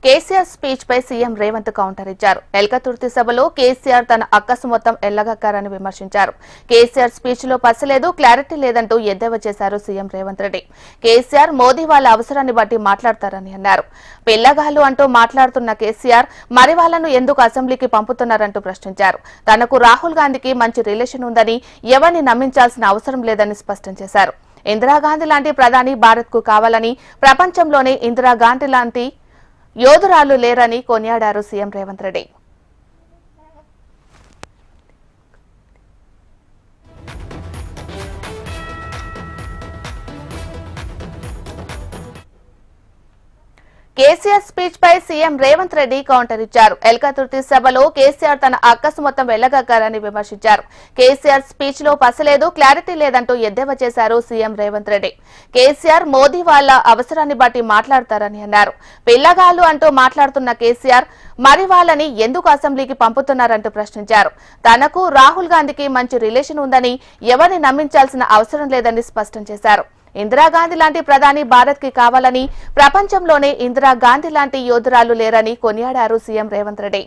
KCR speech పై CM Revanth counter ఇచ్చారు. ఎల్కతుర్తి సభలో కేసీఆర్ తన అక్కసు మొత్తం ఎల్లగక్కారని విమర్శించారు. కేసీఆర్ స్పీచ్ లో పసలేదు, క్లారిటీ లేదంటూ ఎద్దేవా చేశారు సీఎం రేవంత్ రెడ్డి. కేసీఆర్ మోదీ వాళ్ళ అవసరాన్ని బట్టి మాట్లాడతారని అన్నారు. పిల్లగాళ్లు అంటూ మాట్లాడుతున్న కేసీఆర్ మరి వాళ్లను ఎందుకు అసెంబ్లీకి పంపుతున్నారంటూ ప్రశ్నించారు. తనకు రాహుల్ గాంధీకి మంచి రిలేషన్ ఉందని, ఎవరిని నమ్మించాల్సిన అవసరం లేదని స్పష్టం చేశారు. ఇందిరాగాంధీ లాంటి ప్రధాని భారత్ కు కావాలని, ప్రపంచంలోనే ఇందిరాగాంధీ లాంటి యోధురాలు లేరని కొనియాడారు సీఎం రేవంత్ రెడ్డి. కేసీఆర్ స్పీచ్ పై సీఎం రేవంత్ రెడ్డి కౌంటర్ ఇచ్చారు. ఎల్కతుర్తి సభలో కేసీఆర్ తన అక్కసు మొత్తం వెళ్లగక్కారని విమర్శించారు. కేసీఆర్ స్పీచ్ లో పసలేదు, క్లారిటీ లేదంటూ ఎద్దేవా చేశారు సీఎం రేవంత్ రెడ్డి. కేసీఆర్ మోదీ వాళ్ళ అవసరాన్ని బట్టి మాట్లాడతారని అన్నారు. పిల్లగాళ్లు అంటూ మాట్లాడుతున్న కేసీఆర్ మరి వాళ్ళని ఎందుకు అసెంబ్లీకి పంపుతున్నారంటూ ప్రశ్నించారు. తనకు రాహుల్ గాంధీకి మంచి రిలేషన్ ఉందని, ఎవరిని నమ్మించాల్సిన అవసరం లేదని స్పష్టం చేశారు. ఇందిరాగాంధీ లాంటి ప్రధాని భారత్ కి కావాలని, ప్రపంచంలోనే ఇందిరాగాంధీ లాంటి యోధురాలు లేరని కొనియాడారు సీఎం రేవంత్ రెడ్డి.